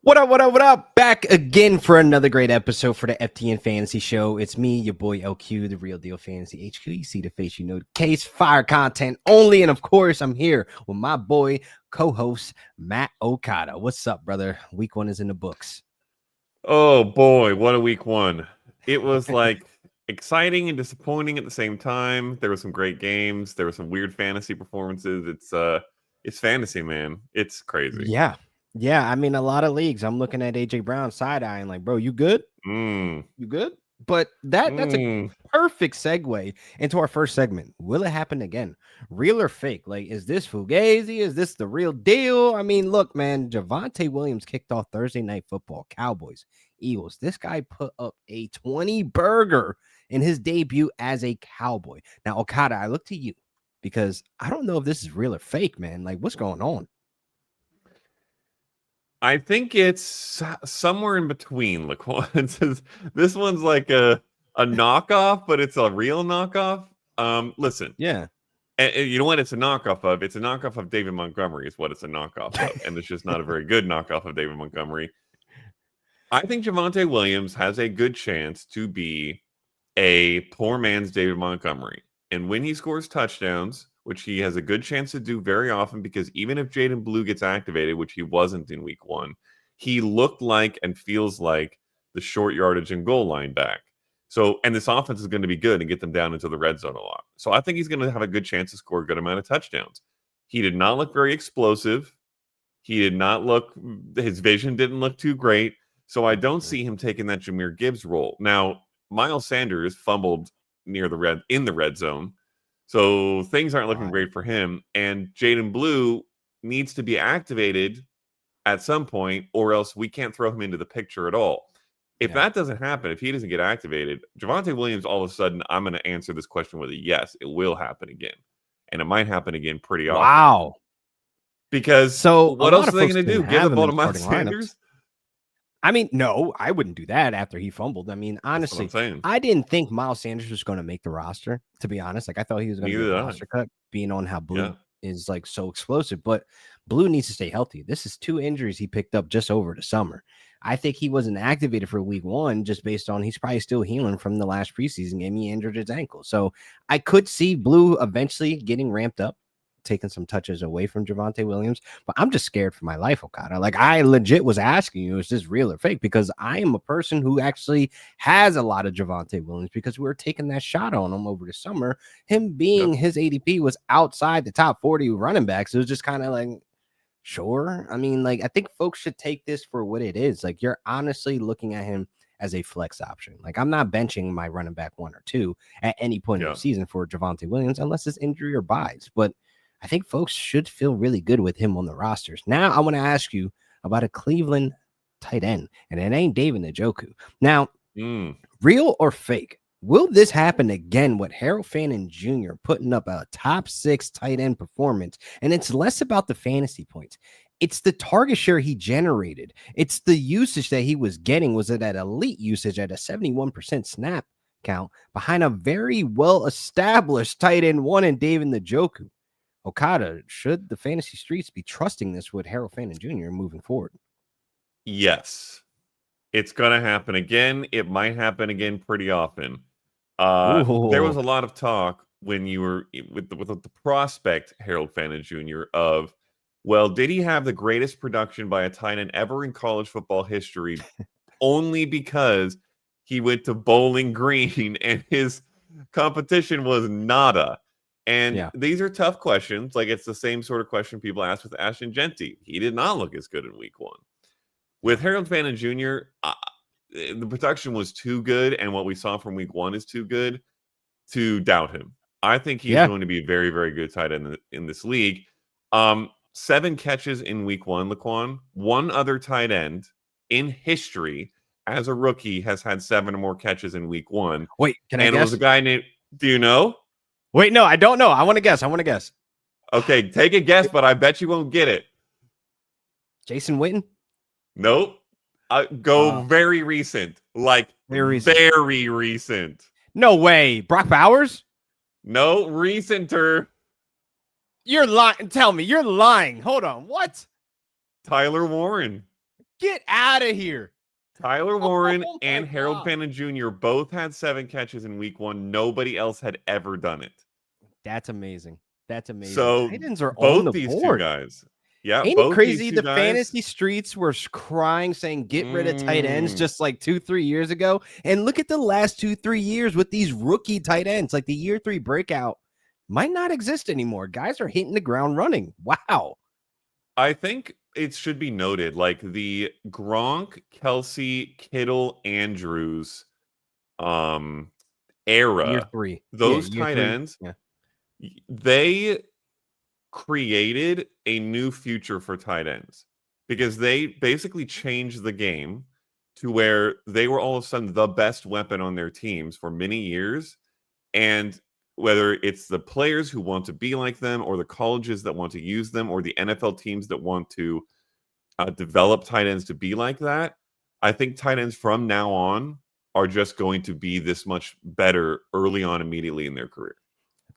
What up, what up, what up? Back again for another great episode for the FTN Fantasy Show. It's me, your boy LQ, the Real Deal Fantasy HQ. You see the face, you know the case. Fire content only. And of course, I'm here with my boy, co-host, Matt Okada. What's up, brother? Week one is in the books. Oh boy, what a week one. It was like exciting and disappointing at the same time. There were some great games. There were some weird fantasy performances. It's fantasy, man. It's crazy. Yeah. I mean, a lot of leagues. I'm looking at AJ Brown side-eyeing like, bro, you good? You good? But that's a perfect segue into our first segment. Will it happen again? Real or fake? Like, is this Fugazi? Is this the real deal? I mean, look, man, Javonte Williams kicked off Thursday Night Football. Cowboys, Eagles. This guy put up a 20-burger in his debut as a Cowboy. Now, Okada, I look to you because I don't know if this is real or fake, man. Like, what's going on? I think it's somewhere in between. This one's like a knockoff, but it's a real knockoff. Listen. Yeah. And you know what it's a knockoff of? It's a knockoff of David Montgomery is what it's a knockoff of. And it's just not a very good knockoff of David Montgomery. I think Javonte Williams has a good chance to be a poor man's David Montgomery. And when he scores touchdowns, which he has a good chance to do very often, because even if Jaden Blue gets activated, which he wasn't in week one, he looked like and feels like the short yardage and goal line back. So, and this offense is going to be good and get them down into the red zone a lot. So I think he's going to have a good chance to score a good amount of touchdowns. He did not look very explosive. He did not look, his vision didn't look too great. So I don't see him taking that Jahmyr Gibbs role. Now, Miles Sanders fumbled in the red zone. So things aren't looking great for him. And Jaden Blue needs to be activated at some point, or else we can't throw him into the picture at all. If that doesn't happen, if he doesn't get activated, Javonte Williams, all of a sudden, I'm going to answer this question with a yes, it will happen again. And it might happen again pretty often. Wow. Because what else are they going to do? Give the ball to Miles Sanders? I mean, no, I wouldn't do that after he fumbled. I mean, honestly, I didn't think Miles Sanders was going to make the roster, to be honest. Like, I thought he was going to be a roster cut, being on how Blue is like so explosive. But Blue needs to stay healthy. This is 2 injuries he picked up just over the summer. I think he wasn't activated for week one just based on he's probably still healing from the last preseason game. He injured his ankle. So I could see Blue eventually getting ramped up, taking some touches away from Javonte Williams, but I'm just scared for my life, Okada. Like, I legit was asking you, is this real or fake? Because I am a person who actually has a lot of Javonte Williams because we were taking that shot on him over the summer. Him being his ADP was outside the top 40 running backs. It was just kind of like, sure. I mean, like, I think folks should take this for what it is. Like, you're honestly looking at him as a flex option. Like, I'm not benching my running back 1 or 2 at any point in the season for Javonte Williams unless it's injury or buys. But I think folks should feel really good with him on the rosters. Now, I want to ask you about a Cleveland tight end, and it ain't David Njoku. Now, real or fake? Will this happen again with Harold Fannin Jr. putting up a top 6 tight end performance? And it's less about the fantasy points. It's the target share he generated. It's the usage that he was getting. Was it at elite usage at a 71% snap count behind a very well-established tight end 1 in David Njoku? Okada, should the fantasy streets be trusting this with Harold Fannin Jr. moving forward? Yes. It's going to happen again. It might happen again pretty often. There was a lot of talk when you were with the prospect Harold Fannin Jr. of, well, did he have the greatest production by a tight end ever in college football history only because he went to Bowling Green and his competition was nada? And these are tough questions. Like, it's the same sort of question people asked with Ashton Genty. He did not look as good in week 1. With Harold Fannin Jr., the production was too good, and what we saw from week 1 is too good to doubt him. I think he's going to be a very, very good tight end in this league. 7 catches in week 1, Laquan. 1 other tight end in history as a rookie has had 7 or more catches in week 1. Wait, can I guess? And it was a guy named, do you know? Wait, no, I don't know. I want to guess. Okay, take a guess, but I bet you won't get it. Jason Witten? Nope. Go very recent. Like, very recent. No way. Brock Bowers? No, recenter. You're lying. Tell me, you're lying. Hold on. What? Tyler Warren. Get out of here. Tyler Warren and God. Harold Fannin Jr. both had 7 catches in week 1. Nobody else had ever done it. That's amazing. That's amazing. So Titans are on both the these board. 2 guys. Yeah, Ain't it both crazy? these 2 The guys. fantasy streets were crying, saying get rid of tight ends just like 2-3 years ago. And look at the last 2-3 years with these rookie tight ends. Like the year 3 breakout might not exist anymore. Guys are hitting the ground running. Wow. I think it should be noted, like the Gronk, Kelsey, Kittle, Andrews era, Year 3. those year tight 3. ends, they created a new future for tight ends because they basically changed the game to where they were all of a sudden the best weapon on their teams for many years. And whether it's the players who want to be like them or the colleges that want to use them or the NFL teams that want to develop tight ends to be like that, I think tight ends from now on are just going to be this much better early on immediately in their career.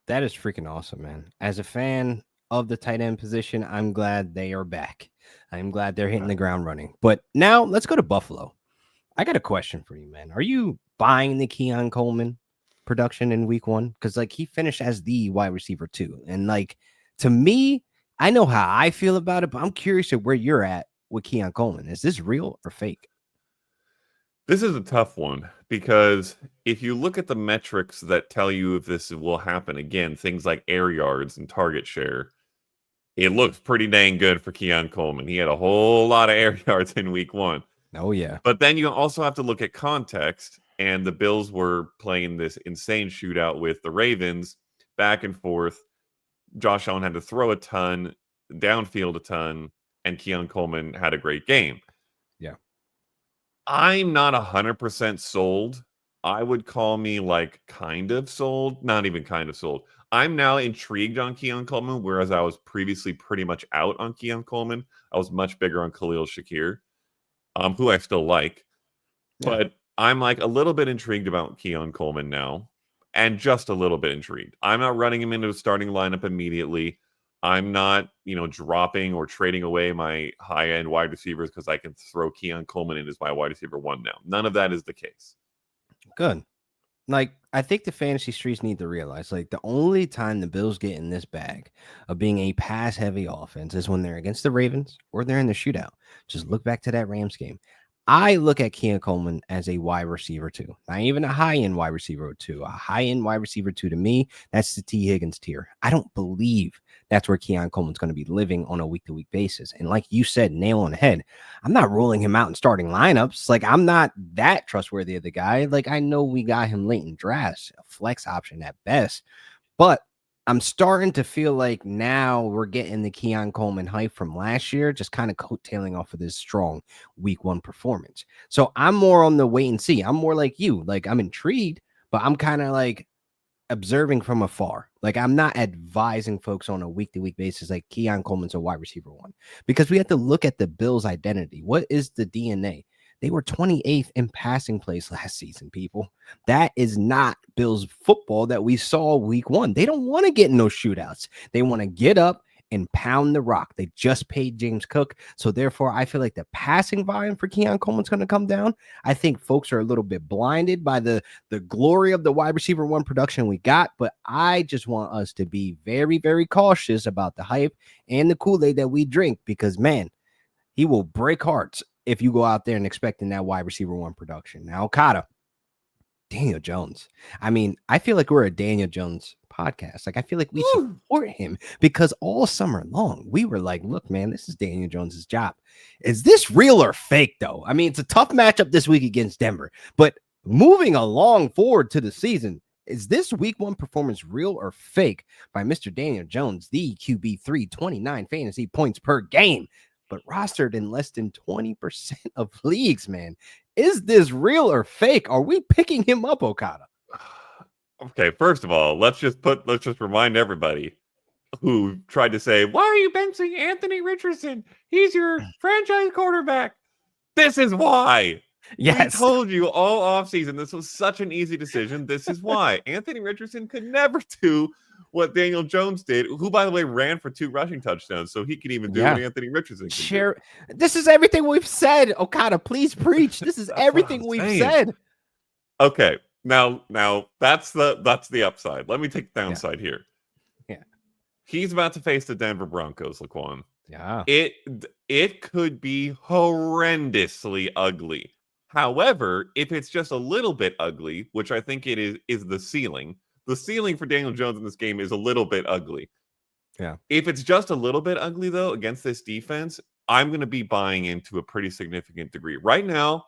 That is freaking awesome, man. As a fan of the tight end position, I'm glad they are back. I'm glad they're hitting the ground running. But now let's go to Buffalo. I got a question for you, man. Are you buying the Keon Coleman production in week 1? Because like he finished as the wide receiver 2. And like to me, I know how I feel about it, but I'm curious at where you're at with Keon Coleman. Is this real or fake? This is a tough one because if you look at the metrics that tell you if this will happen again, things like air yards and target share, it looks pretty dang good for Keon Coleman. He had a whole lot of air yards in week 1. Oh, yeah. But then you also have to look at context, and the Bills were playing this insane shootout with the Ravens back and forth. Josh Allen had to throw a ton, downfield a ton, and Keon Coleman had a great game. Yeah. I'm not 100% sold. I would call me like kind of sold, not even kind of sold. I'm now intrigued on Keon Coleman, whereas I was previously pretty much out on Keon Coleman. I was much bigger on Khalil Shakir, who I still like. Yeah. But I'm like a little bit intrigued about Keon Coleman now, and just a little bit intrigued. I'm not running him into a starting lineup immediately. I'm not, dropping or trading away my high-end wide receivers because I can throw Keon Coleman in as my wide receiver 1 now. None of that is the case. Good. Like, I think the fantasy streets need to realize, like, the only time the Bills get in this bag of being a pass-heavy offense is when they're against the Ravens or they're in the shootout. Just look back to that Rams game. I look at Keon Coleman as a wide receiver 2, not even a high-end wide receiver 2. A high-end wide receiver 2 to me, that's the T. Higgins tier. I don't believe that's where Keon Coleman's going to be living on a week-to-week basis. And like you said, nail on the head, I'm not ruling him out in starting lineups. Like, I'm not that trustworthy of the guy. Like, I know we got him late in drafts, a flex option at best, but I'm starting to feel like now we're getting the Keon Coleman hype from last year, just kind of coattailing off of this strong week 1 performance. So I'm more on the wait and see. I'm more like you. Like, I'm intrigued, but I'm kind of like observing from afar. Like, I'm not advising folks on a week-to-week basis like Keon Coleman's a wide receiver 1, because we have to look at the Bills' identity. What is the DNA? They were 28th in passing plays last season, people. That is not Bills football that we saw week 1. They don't want to get in those shootouts. They want to get up and pound the rock. They just paid James Cook. So therefore, I feel like the passing volume for Keon Coleman's going to come down. I think folks are a little bit blinded by the glory of the wide receiver 1 production we got. But I just want us to be very, very cautious about the hype and the Kool-Aid that we drink, because, man, he will break hearts if you go out there and expecting that wide receiver 1 production. Now, Okada, Daniel Jones. I mean, I feel like we're a Daniel Jones podcast. Like, I feel like we support him because all summer long we were like, look, man, this is Daniel Jones's job. Is this real or fake, though? I mean, it's a tough matchup this week against Denver, but moving along forward to the season, is this week 1 performance real or fake by Mr. Daniel Jones, the QB3, 29 fantasy points per game, but rostered in less than 20% of leagues, man? Is this real or fake? Are we picking him up, Okada? Okay, first of all, let's just remind everybody who tried to say, why are you benching Anthony Richardson? He's your franchise quarterback. This is why. Yes. We told you all offseason this was such an easy decision. This is why. Anthony Richardson could never do what Daniel Jones did, who, by the way, ran for 2 rushing touchdowns, so he can even do what Anthony Richardson can do. This is everything we've said. Okada, please preach. This is everything we've said. Okay. Now that's the upside. Let me take the downside here. Yeah. He's about to face the Denver Broncos, Laquan. Yeah. It could be horrendously ugly. However, if it's just a little bit ugly, which I think it is the ceiling. The ceiling for Daniel Jones in this game is a little bit ugly. Yeah. If it's just a little bit ugly, though, against this defense, I'm going to be buying into a pretty significant degree. Right now,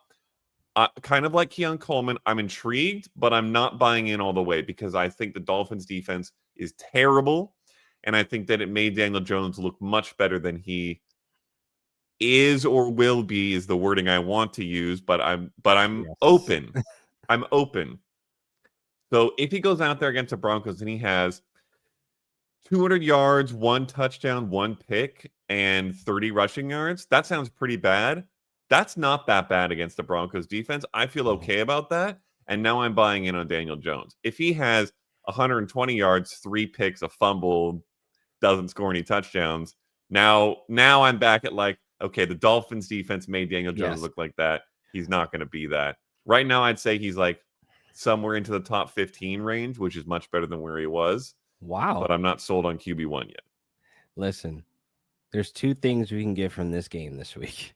kind of like Keon Coleman, I'm intrigued, but I'm not buying in all the way because I think the Dolphins defense is terrible. And I think that it made Daniel Jones look much better than he is or will be, is the wording I want to use, but I'm open. I'm open. So if he goes out there against the Broncos and he has 200 yards, 1 touchdown, 1 pick, and 30 rushing yards, that sounds pretty bad. That's not that bad against the Broncos defense. I feel okay about that. And now I'm buying in on Daniel Jones. If he has 120 yards, 3 picks, a fumble, doesn't score any touchdowns, now I'm back at like, okay, the Dolphins defense made Daniel Jones look like that. He's not going to be that. Right now, I'd say he's like somewhere into the top 15 range, which is much better than where he was. Wow. But I'm not sold on QB1 yet. Listen, there's 2 things we can get from this game this week.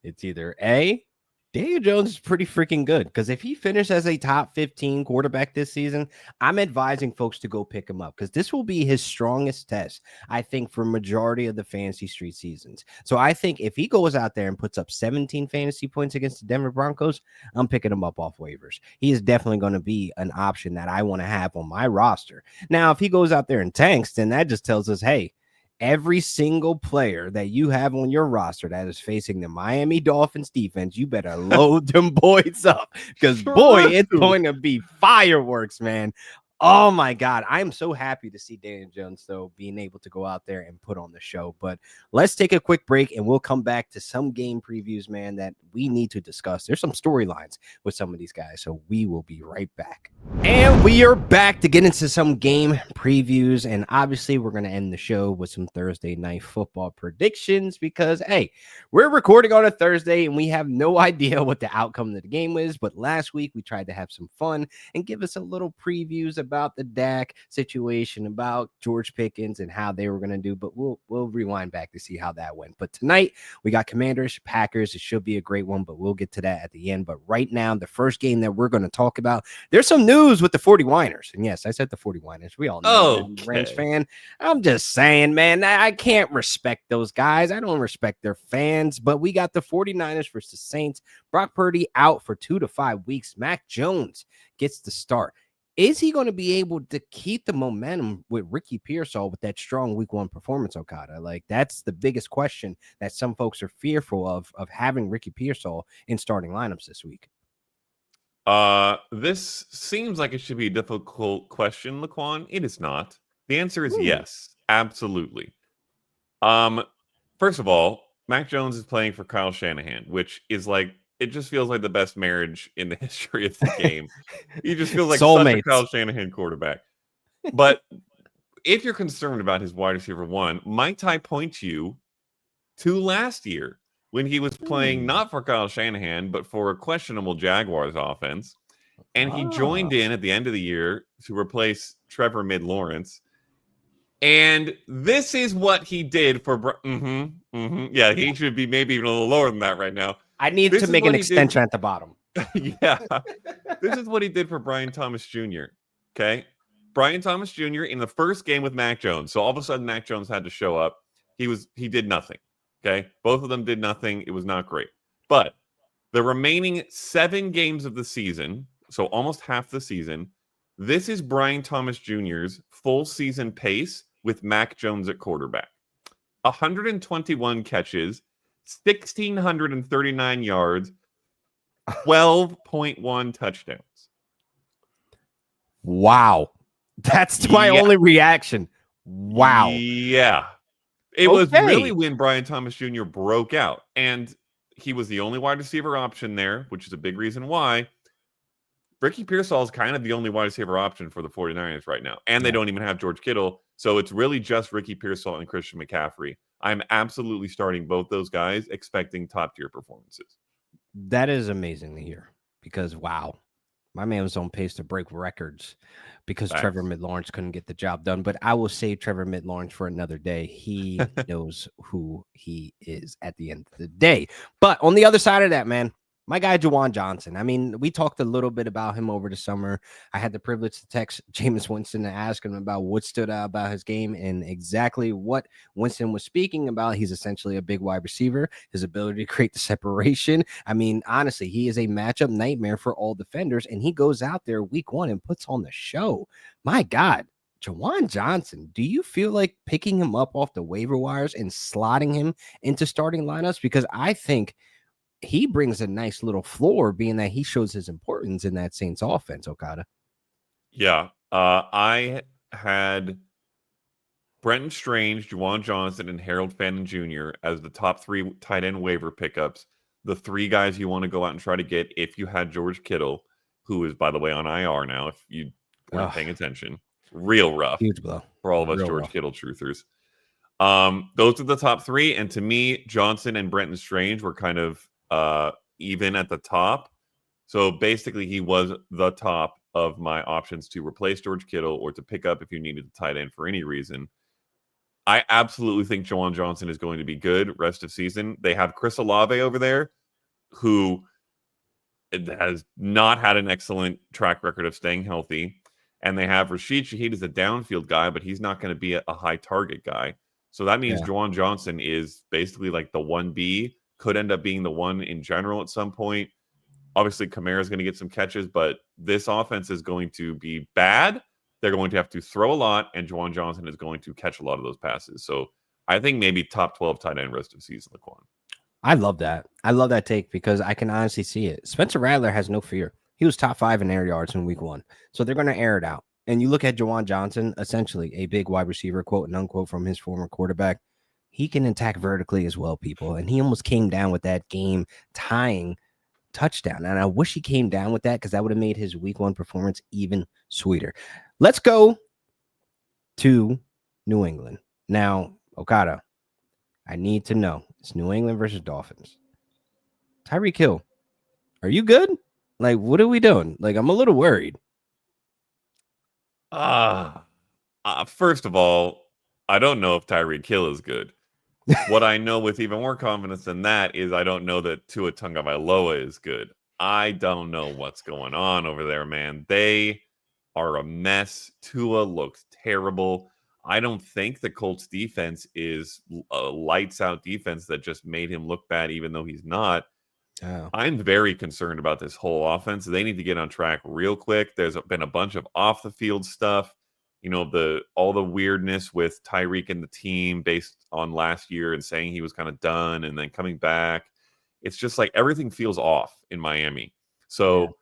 It's either A, Daniel Jones is pretty freaking good, because if he finishes as a top 15 quarterback this season, I'm advising folks to go pick him up because this will be his strongest test, I think, for majority of the fantasy street seasons. So I think if he goes out there and puts up 17 fantasy points against the Denver Broncos, I'm picking him up off waivers. He is definitely going to be an option that I want to have on my roster. Now, if he goes out there and tanks, then that just tells us, hey, every single player that you have on your roster that is facing the Miami Dolphins defense, you better load them boys up because, boy, it's going to be fireworks, man. Oh, my God. I'm so happy to see Daniel Jones, though, being able to go out there and put on the show. But let's take a quick break, and we'll come back to some game previews, man, that we need to discuss. There's some storylines with some of these guys, so we will be right back. And we are back to get into some game previews, and obviously we're going to end the show with some Thursday night football predictions because, hey, we're recording on a Thursday, and we have no idea what the outcome of the game is. But last week we tried to have some fun and give us a little previews about the Dak situation, about George Pickens and how they were going to do, but we'll rewind back to see how that went. But tonight we got Commanders, Packers. It should be a great one, but we'll get to that at the end. But right now, the first game that we're going to talk about, there's some news with the 49ers. And yes, I said the 49ers. We all know I'm a Rams fan. I'm just saying, man, I can't respect those guys. I don't respect their fans, but we got the 49ers versus Saints. Brock Purdy out for 2 to 5 weeks. Mac Jones gets the start. Is he going to be able to keep the momentum with Ricky Pearsall with that strong week 1 performance, Okada? Like, that's the biggest question that some folks are fearful of having Ricky Pearsall in starting lineups this week. This seems like it should be a difficult question, Laquan. It is not. The answer is yes, absolutely. First of all, Mac Jones is playing for Kyle Shanahan, which is like, it just feels like the best marriage in the history of the game. He just feels like such a Kyle Shanahan quarterback. But if you're concerned about his wide receiver 1, might I point you to last year when he was playing not for Kyle Shanahan, but for a questionable Jaguars offense. And he joined in at the end of the year to replace Trevor Mid-Lawrence. And this is what he did for... Yeah, he should be maybe even a little lower than that right now. I need to make an extension at the bottom. Yeah. This is what he did for Brian Thomas Jr. Okay? Brian Thomas Jr. in the first game with Mac Jones. So all of a sudden, Mac Jones had to show up. He did nothing. Okay? Both of them did nothing. It was not great. But the remaining 7 games of the season, so almost half the season, this is Brian Thomas Jr.'s full season pace with Mac Jones at quarterback. 121 catches, 1,639 yards, 12.1 touchdowns. Wow. That's my only reaction. Wow. Yeah. It was really when Brian Thomas Jr. broke out. And he was the only wide receiver option there, which is a big reason why. Ricky Pearsall is kind of the only wide receiver option for the 49ers right now. And they don't even have George Kittle. So it's really just Ricky Pearsall and Christian McCaffrey. I'm absolutely starting both those guys, expecting top-tier performances. That is amazing to hear because, wow, my man was on pace to break records because Facts. Trevor Lawrence couldn't get the job done. But I will save Trevor Lawrence for another day. He knows who he is at the end of the day. But on the other side of that, man, my guy, Juwan Johnson. I mean, we talked a little bit about him over the summer. I had the privilege to text Jameis Winston to ask him about what stood out about his game and exactly what Winston was speaking about. He's essentially a big wide receiver, his ability to create the separation. I mean, honestly, he is a matchup nightmare for all defenders, and he goes out there week one and puts on the show. My God. Juwan Johnson, do you feel like picking him up off the waiver wires and slotting him into starting lineups? Because I think he brings a nice little floor, being that he shows his importance in that Saints offense, Okada. Yeah. I had Brenton Strange, Juwan Johnson, and Harold Fannin Jr. as the top 3 tight end waiver pickups. The 3 guys you want to go out and try to get if you had George Kittle, who is, by the way, on IR now, if you weren't paying attention. Real rough. Huge blow. For all of us George Kittle truthers. Those are the top 3. And to me, Johnson and Brenton Strange were kind of even at the top. So basically, he was the top of my options to replace George Kittle or to pick up if you needed a tight end for any reason. I absolutely think Juwan Johnson is going to be good rest of season. They have Chris Olave over there, who has not had an excellent track record of staying healthy. And they have Rashid Shaheed as a downfield guy, but he's not going to be a high target guy. So that means Juwan Johnson is basically like the 1B, could end up being the one in general at some point. Obviously, Kamara is going to get some catches, but this offense is going to be bad. They're going to have to throw a lot, and Juwan Johnson is going to catch a lot of those passes. So I think maybe top 12 tight end rest of season, Laquan. I love that. I love that take because I can honestly see it. Spencer Rattler has no fear. He was top 5 in air yards in week 1. So they're going to air it out. And you look at Juwan Johnson, essentially a big wide receiver, quote and unquote, from his former quarterback. He can attack vertically as well, people. And he almost came down with that game tying touchdown. And I wish he came down with that because that would have made his week 1 performance even sweeter. Let's go to New England. Now, Okada, I need to know. It's New England versus Dolphins. Tyreek Hill, are you good? Like, what are we doing? Like, I'm a little worried. First of all, I don't know if Tyreek Hill is good. What I know with even more confidence than that is I don't know that Tua Tagovailoa is good. I don't know what's going on over there, man. They are a mess. Tua looks terrible. I don't think the Colts defense is a lights out defense that just made him look bad, even though he's not. Oh. I'm very concerned about this whole offense. They need to get on track real quick. There's been a bunch of off the field stuff. You know, all the weirdness with Tyreek and the team based on last year and saying he was kind of done and then coming back. It's just like everything feels off in Miami. So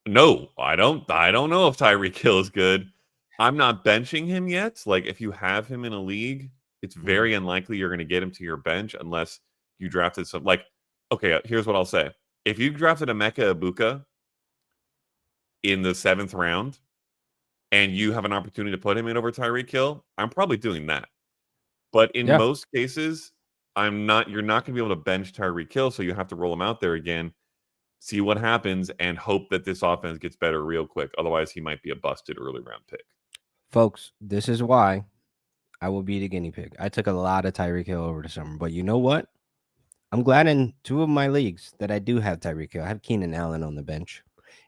no, I don't know if Tyreek Hill is good. I'm not benching him yet. Like if you have him in a league, it's very unlikely you're going to get him to your bench unless you drafted some okay, here's what I'll say. If you drafted Emeka Egbuka in the 7th round, and you have an opportunity to put him in over Tyreek Hill, I'm probably doing that. But in most cases, you're not going to be able to bench Tyreek Hill, so you have to roll him out there again, see what happens, and hope that this offense gets better real quick. Otherwise, he might be a busted early round pick. Folks, this is why I will be the guinea pig. I took a lot of Tyreek Hill over the summer, but you know what? I'm glad in 2 of my leagues that I do have Tyreek Hill. I have Keenan Allen on the bench.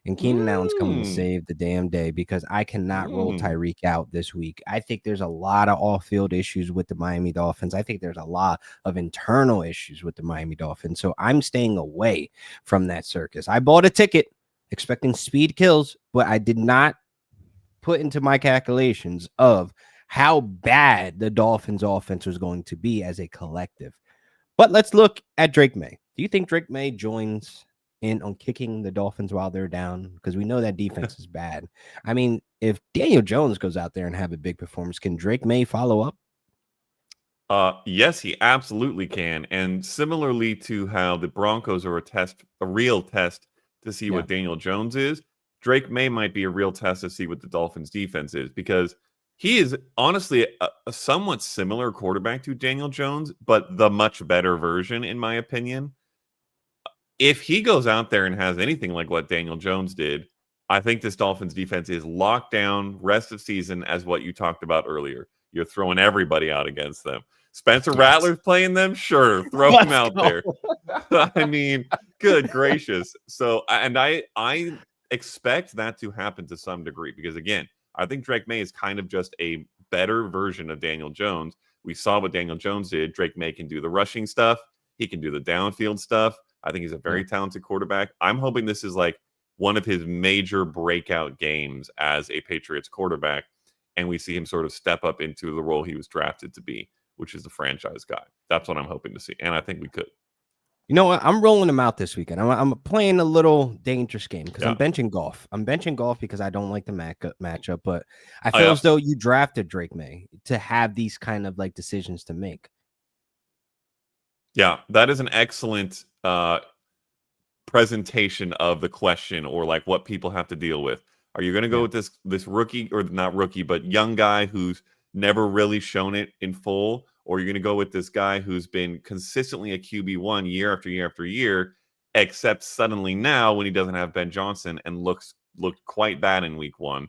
And Keenan Allen's coming to save the damn day because I cannot roll Tyreek out this week. I think there's a lot of off-field issues with the Miami Dolphins. I think there's a lot of internal issues with the Miami Dolphins. So I'm staying away from that circus. I bought a ticket expecting speed kills, but I did not put into my calculations of how bad the Dolphins offense was going to be as a collective. But let's look at Drake May. Do you think Drake May joins in on kicking the Dolphins while they're down? Because we know that defense is bad. I mean, if Daniel Jones goes out there and have a big performance, can Drake May follow up? Yes, he absolutely can. And similarly to how the Broncos are a real test to see what Daniel Jones is, Drake May might be a real test to see what the Dolphins defense is, because he is honestly a somewhat similar quarterback to Daniel Jones, but the much better version, in my opinion. If he goes out there and has anything like what Daniel Jones did, I think this Dolphins defense is locked down rest of season as what you talked about earlier. You're throwing everybody out against them. Spencer Rattler's playing them? Sure, throw him out there. I mean, good gracious. So, and I expect that to happen to some degree, because again, I think Drake May is kind of just a better version of Daniel Jones. We saw what Daniel Jones did. Drake May can do the rushing stuff. He can do the downfield stuff. I think he's a very talented quarterback. I'm hoping this is like one of his major breakout games as a Patriots quarterback, and we see him sort of step up into the role he was drafted to be, which is the franchise guy. That's what I'm hoping to see, and I think we could. You know what? I'm rolling him out this weekend. I'm playing a little dangerous game because I'm benching golf. I'm benching golf because I don't like the matchup, but I feel as though you drafted Drake May to have these kind of like decisions to make. Yeah, that is an excellent presentation of the question, or like what people have to deal with. Are you going to go with this rookie, or not rookie, but young guy who's never really shown it in full? Or you're going to go with this guy who's been consistently a QB1 year after year after year, except suddenly now when he doesn't have Ben Johnson and looked quite bad in week 1?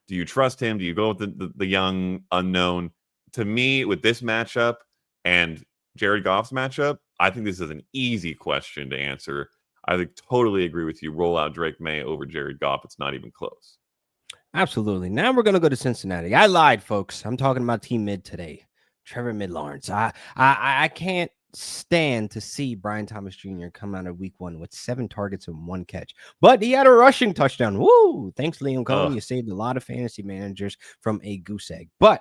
Do you trust him? Do you go with the young unknown? To me, with this matchup and Jared Goff's matchup, I think this is an easy question to answer. I totally agree with you. Roll out Drake May over Jared Goff. It's not even close. Absolutely. Now we're going to go to Cincinnati. I lied, folks. I'm talking about Team Mid today. Trevor Mid-Lawrence. I can't stand to see Brian Thomas Jr. come out of week 1 with 7 targets and 1 catch, but he had a rushing touchdown. Woo! Thanks, Liam Cohen. You saved a lot of fantasy managers from a goose egg. But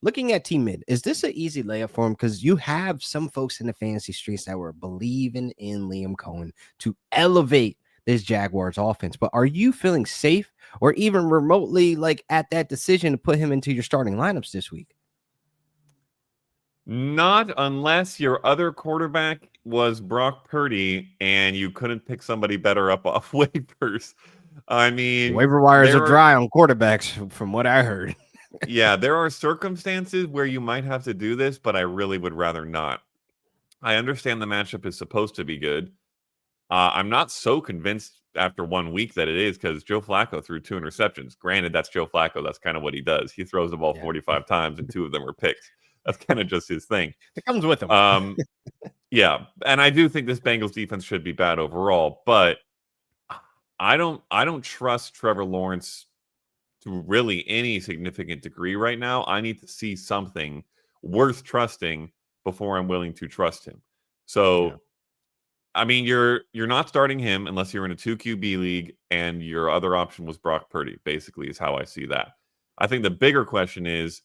looking at Team Mid, is this an easy layup for him? Because you have some folks in the fantasy streets that were believing in Liam Cohen to elevate this Jaguars offense. But are you feeling safe or even remotely like at that decision to put him into your starting lineups this week? Not unless your other quarterback was Brock Purdy and you couldn't pick somebody better up off waivers. I mean, waiver wires are dry on quarterbacks from what I heard. Yeah, there are circumstances where you might have to do this, but I really would rather not. I understand the matchup is supposed to be good. I'm not so convinced after 1 week that it is, because Joe Flacco threw 2 interceptions. Granted, that's Joe Flacco. That's kind of what he does. He throws the ball 45 times and 2 of them are picks. That's kind of just his thing. It comes with him. Yeah, and I do think this Bengals defense should be bad overall, but I don't trust Trevor Lawrence to really any significant degree right now. I need to see something worth trusting before I'm willing to trust him. So, I mean, you're not starting him unless you're in a 2 QB league and your other option was Brock Purdy, basically, is how I see that. I think the bigger question is,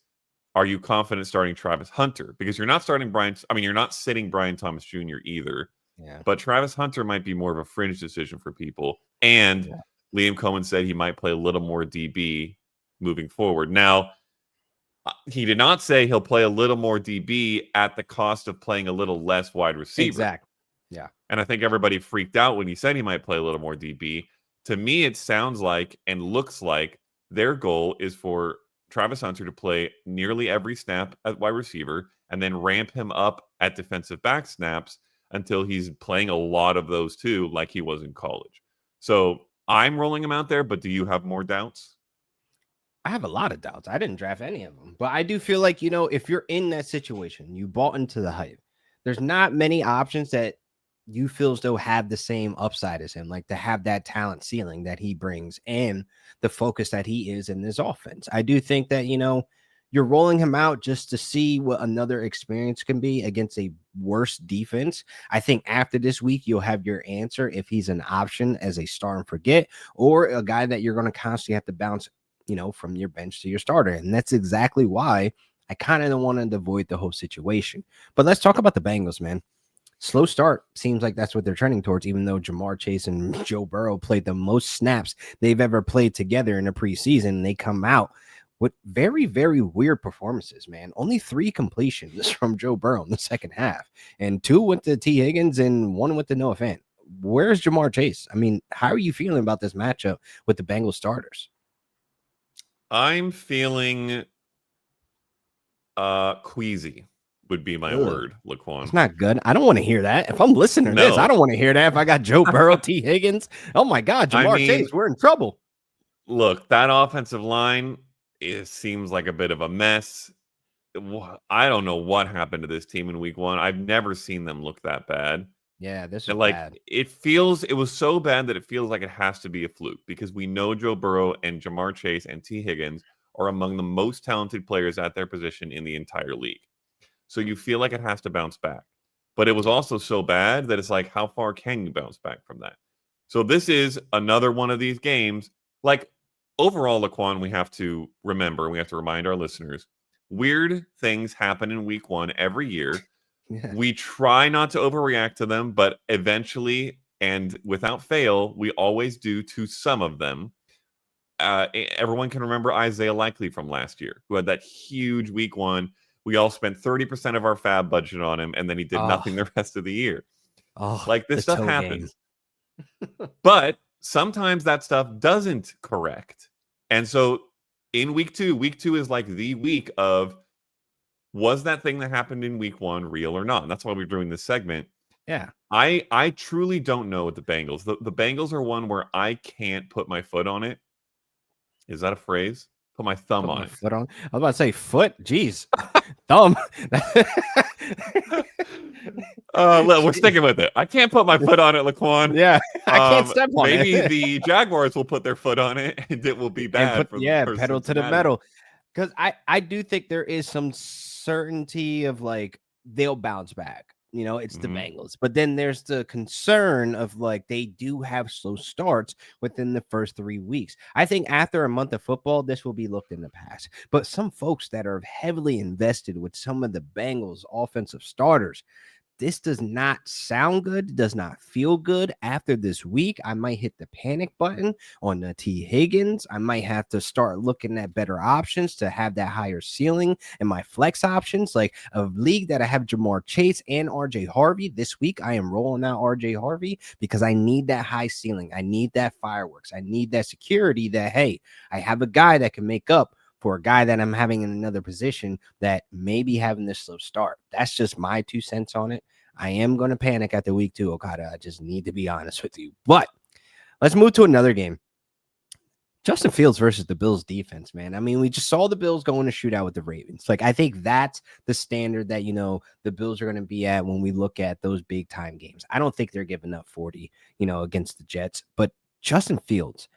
are you confident starting Travis Hunter? Because you're not you're not sitting Brian Thomas Jr. either. Yeah. But Travis Hunter might be more of a fringe decision for people. And Liam Cohen said he might play a little more DB moving forward. Now, he did not say he'll play a little more DB at the cost of playing a little less wide receiver. Exactly. Yeah. And I think everybody freaked out when he said he might play a little more DB. To me, it sounds like and looks like their goal is for Travis Hunter to play nearly every snap at wide receiver and then ramp him up at defensive back snaps until he's playing a lot of those too, like he was in college. So I'm rolling him out there, but do you have more doubts? I have a lot of doubts. I didn't draft any of them, but I do feel like, if you're in that situation, you bought into the hype. There's not many options that you feel as though have the same upside as him, like to have that talent ceiling that he brings and the focus that he is in this offense. I do think that, you're rolling him out just to see what another experience can be against a worse defense. I think after this week, you'll have your answer if he's an option as a start and forget, or a guy that you're going to constantly have to bounce, from your bench to your starter. And that's exactly why I kind of wanted to avoid the whole situation. But let's talk about the Bengals, man. Slow start seems like that's what they're trending towards, even though Jamar Chase and Joe Burrow played the most snaps they've ever played together in the preseason. They come out with very, very weird performances, man. Only 3 completions from Joe Burrow in the second half, and 2 went to T. Higgins and 1 went to Noah Fant. Where's Jamar Chase? I mean, how are you feeling about this matchup with the Bengals starters? I'm feeling queasy would be my word, Laquan. It's not good. I don't want to hear that. If I'm listening to this, I don't want to hear that. If I got Joe Burrow, T. Higgins, oh my God, Jamar Chase, we're in trouble. Look, that offensive line, it seems like a bit of a mess. I don't know what happened to this team in week 1. I've never seen them look that bad. Yeah, this is bad. It was so bad that it feels like it has to be a fluke, because we know Joe Burrow and Jamar Chase and T. Higgins are among the most talented players at their position in the entire league. So you feel like it has to bounce back. But it was also so bad that it's like, how far can you bounce back from that? So this is another one of these games. Like, overall, Laquan, we have to remember, we have to remind our listeners, weird things happen in week 1 every year. Yeah. We try not to overreact to them, but eventually and without fail, we always do to some of them. Everyone can remember Isaiah Likely from last year, who had that huge week 1. We all spent 30% of our fab budget on him, and then he did nothing the rest of the year. Like, this stuff happens. But sometimes that stuff doesn't correct. And so in week 2 is like the week of, was that thing that happened in week 1 real or not? And that's why we're doing this segment. Yeah. I truly don't know with the Bengals. The Bengals are one where I can't put my foot on it. Is that a phrase? Put my thumb on it. Foot on. I was about to say foot. Jeez. Thumb. We're sticking with it. I can't put my foot on it, Laquan. Yeah, I can't step on it. Maybe the the Jaguars will put their foot on it, and it will be bad. Pedal to the metal. Because I do think there is some certainty of, like, they'll bounce back. You know, it's the Bengals. But then there's the concern of, like, they do have slow starts within the first 3 weeks. I think after a month of football, this will be looked in the past. But some folks that are heavily invested with some of the Bengals offensive starters, this does not sound good, does not feel good. After this week, I might hit the panic button on the T. Higgins. I might have to start looking at better options to have that higher ceiling and my flex options. Like a league that I have Jamar Chase and RJ Harvey this week, I am rolling out RJ Harvey because I need that high ceiling. I need that fireworks. I need that security that, hey, I have a guy that can make up for a guy that I'm having in another position that may be having this slow start. That's just my 2 cents on it. I am going to panic after week 2, Okada. I just need to be honest with you. But let's move to another game. Justin Fields versus the Bills defense, man. I mean, we just saw the Bills go in a shootout with the Ravens. Like, I think that's the standard that, you know, the Bills are going to be at when we look at those big time games. I don't think they're giving up 40, you know, against the Jets. But Justin Fields,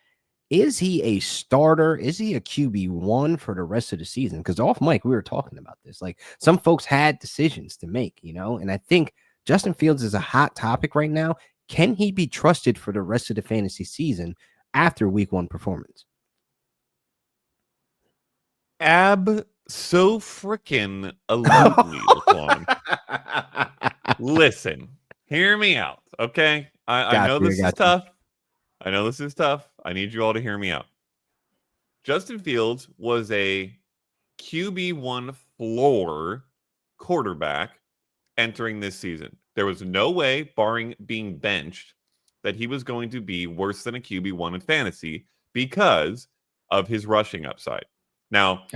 is he a starter? Is he a QB1 for the rest of the season? Because off mic, we were talking about this. Like, some folks had decisions to make, you know, and I think Justin Fields is a hot topic right now. Can he be trusted for the rest of the fantasy season after week 1 performance? So freaking elitely. Listen, hear me out, okay? I know this is tough. I know this is tough. I need you all to hear me out. Justin Fields was a QB1 floor quarterback entering this season. There was no way, barring being benched, that he was going to be worse than a QB1 in fantasy because of his rushing upside. Now,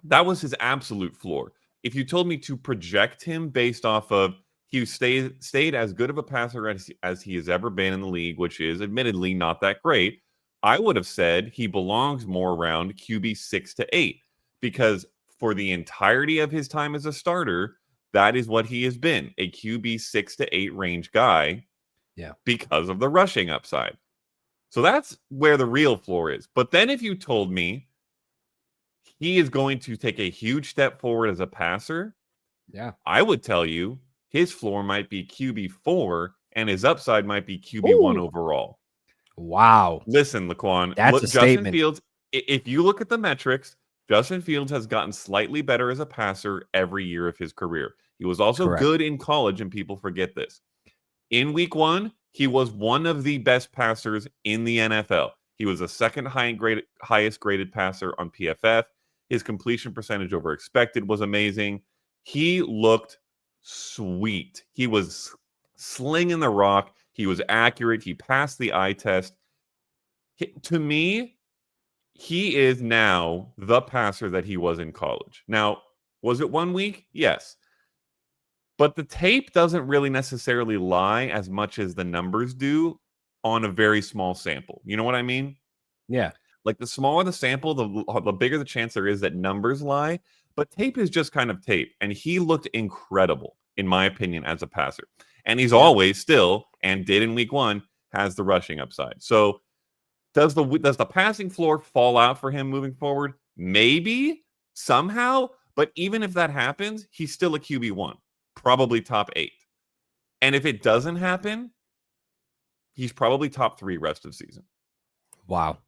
that was his absolute floor. If you told me to project him based off of he stayed as good of a passer as he has ever been in the league, which is admittedly not that great, I would have said he belongs more around QB 6 to 8, because for the entirety of his time as a starter, that is what he has been, a QB 6 to 8 range guy. Yeah, because of the rushing upside. So that's where the real floor is. But then if you told me he is going to take a huge step forward as a passer, I would tell you his floor might be QB4 and his upside might be QB1 overall. Wow. Listen, Laquan, that's a statement. Fields, if you look at the metrics, Justin Fields has gotten slightly better as a passer every year of his career. He was also good in college, and people forget this. In week 1, he was one of the best passers in the NFL. He was the second highest graded passer on PFF. His completion percentage over expected was amazing. He looked sweet. He was slinging the rock. He was accurate. He passed the eye test. To me, he is now the passer that he was in college. Now, was it 1 week? Yes. But the tape doesn't really necessarily lie as much as the numbers do on a very small sample. You know what I mean? Yeah. Like the smaller the sample, the bigger the chance there is that numbers lie. But tape is just kind of tape. And he looked incredible, in my opinion, as a passer. And he's always still, and did in week 1, has the rushing upside. So does the passing floor fall out for him moving forward? Maybe, somehow. But even if that happens, he's still a QB1. Probably top 8. And if it doesn't happen, he's probably top 3 rest of season. Wow.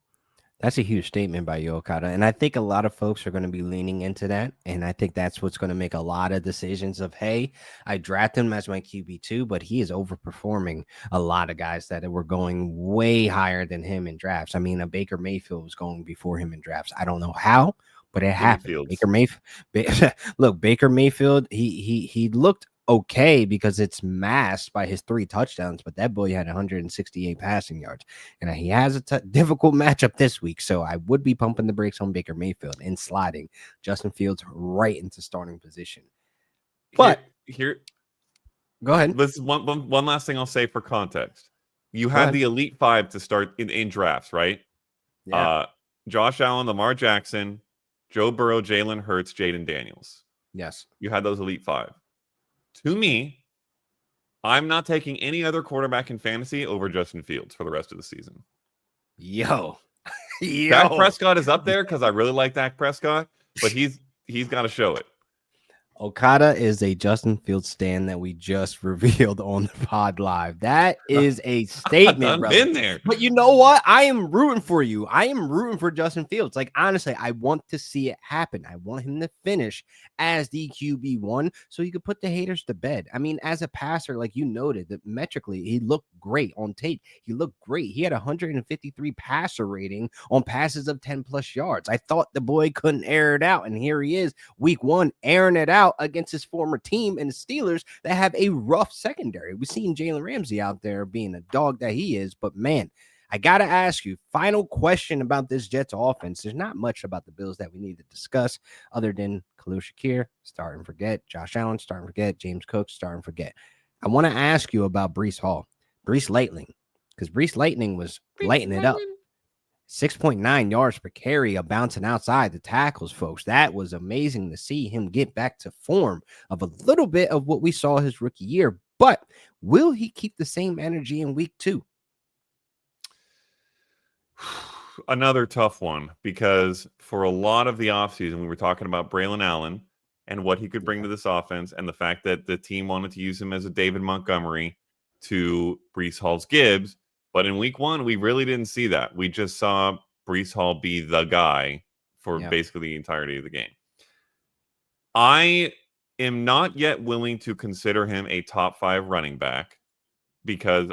That's a huge statement by you, Okada. And I think a lot of folks are going to be leaning into that. And I think that's what's going to make a lot of decisions of, hey, I drafted him as my QB2, but he is overperforming a lot of guys that were going way higher than him in drafts. I mean, a Baker Mayfield was going before him in drafts. I don't know how, but it happened. Baker Mayfield. Look, Baker Mayfield, he looked okay because it's masked by his 3 touchdowns, but that boy had 168 passing yards, and he has a difficult matchup this week. So I would be pumping the brakes on Baker Mayfield and sliding Justin Fields right into starting position. But here go ahead. This one last thing I'll say for context. You had the Elite 5 to start in drafts, right? Yeah. Josh Allen, Lamar Jackson, Joe Burrow, Jalen Hurts, Jaden Daniels. Yes. You had those Elite 5. To me, I'm not taking any other quarterback in fantasy over Justin Fields for the rest of the season. Yo. Dak Prescott is up there because I really like Dak Prescott, but he's got to show it. Okada is a Justin Fields stan that we just revealed on the pod live. That is a statement, brother. Been there. But you know what? I am rooting for you. I am rooting for Justin Fields. Like, honestly, I want to see it happen. I want him to finish as the QB1 so you could put the haters to bed. I mean, as a passer, like you noted, that metrically, he looked great on tape. He looked great. He had 153 passer rating on passes of 10 plus yards. I thought the boy couldn't air it out. And here he is, week 1, airing it out against his former team and the Steelers that have a rough secondary. We've seen Jalen Ramsey out there being a dog that he is, but man, I got to ask you, final question about this Jets offense. There's not much about the Bills that we need to discuss other than Khalil Shakir, start and forget, Josh Allen, start and forget, James Cook, start and forget. I want to ask you about Breece Hall, Breece Lightning, because Breece Lightning was lighting it up. 6.9 yards per carry of bouncing outside the tackles, folks. That was amazing to see him get back to form of a little bit of what we saw his rookie year. But will he keep the same energy in week 2? Another tough one, because for a lot of the offseason, we were talking about Braylon Allen and what he could bring to this offense, and the fact that the team wanted to use him as a David Montgomery to Breece Hall's Gibbs. But in week 1, we really didn't see that. We just saw Breece Hall be the guy for basically the entirety of the game. I am not yet willing to consider him a top 5 running back because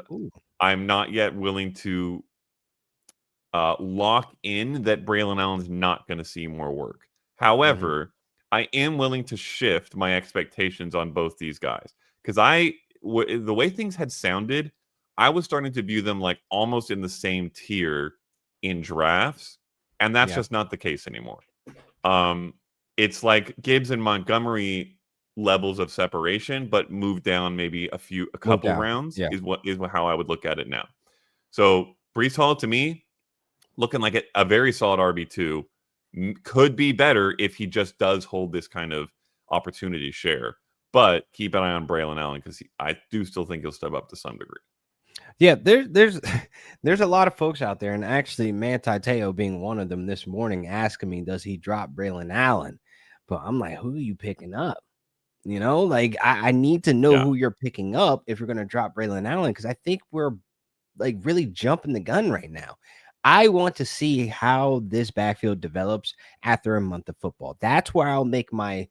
I'm not yet willing to lock in that Braylon Allen's not going to see more work. However, I am willing to shift my expectations on both these guys because the way things had sounded, I was starting to view them like almost in the same tier in drafts, and that's just not the case anymore. It's like Gibbs and Montgomery levels of separation, but moved down maybe a couple rounds is how I would look at it now. So Breece Hall to me, looking like a very solid RB2, could be better if he just does hold this kind of opportunity share. But keep an eye on Braylon Allen because I do still think he'll step up to some degree. Yeah, there's a lot of folks out there, and actually Manti Te'o being one of them this morning asking me, does he drop Braylon Allen? But I'm like, who are you picking up? You know, like I need to know who you're picking up if you're going to drop Braylon Allen, because I think we're like really jumping the gun right now. I want to see how this backfield develops after a month of football. That's where I'll make my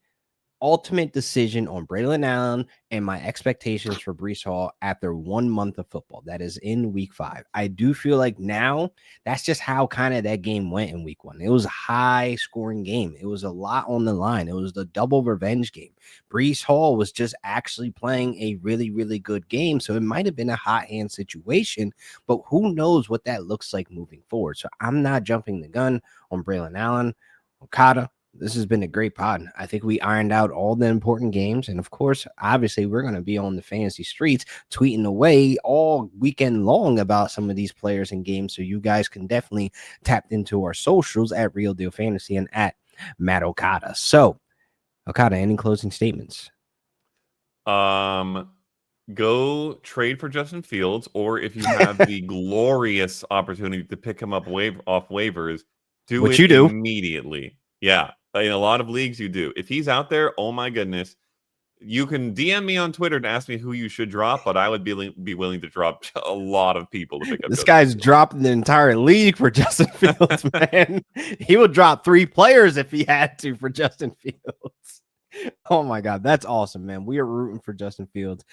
ultimate decision on Braylon Allen and my expectations for Breece Hall after 1 month of football. That is in week 5. I do feel like now that's just how kind of that game went in week 1. It was a high scoring game. It was a lot on the line. It was the double revenge game. Breece Hall was just actually playing a really, really good game. So it might have been a hot hand situation, but who knows what that looks like moving forward. So I'm not jumping the gun on Braylon Allen. Okada, this has been a great pod. I think we ironed out all the important games. And of course, obviously, we're going to be on the fantasy streets tweeting away all weekend long about some of these players and games. So you guys can definitely tap into our socials at Real Deal Fantasy and at Matt Okada. So, Okada, any closing statements? Go trade for Justin Fields, or if you have the glorious opportunity to pick him up off waivers, do what it you do immediately. Yeah. In a lot of leagues, you do. If he's out there, oh my goodness, you can DM me on Twitter to ask me who you should drop, but I would be willing to drop a lot of people to pick up. This guy's dropping the entire league for Justin Fields, man. He would drop 3 players if he had to for Justin Fields. Oh my God, that's awesome, man. We are rooting for Justin Fields.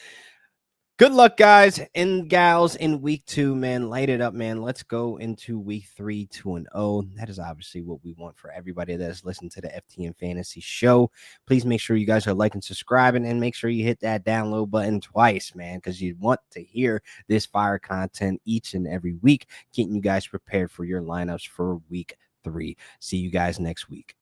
Good luck, guys and gals, in week 2, man. Light it up, man. Let's go into week 3, 2-0. That is obviously what we want for everybody that has listened to the FTN Fantasy Show. Please make sure you guys are liking, subscribing, and make sure you hit that download button twice, man, because you want to hear this fire content each and every week, getting you guys prepared for your lineups for week 3. See you guys next week.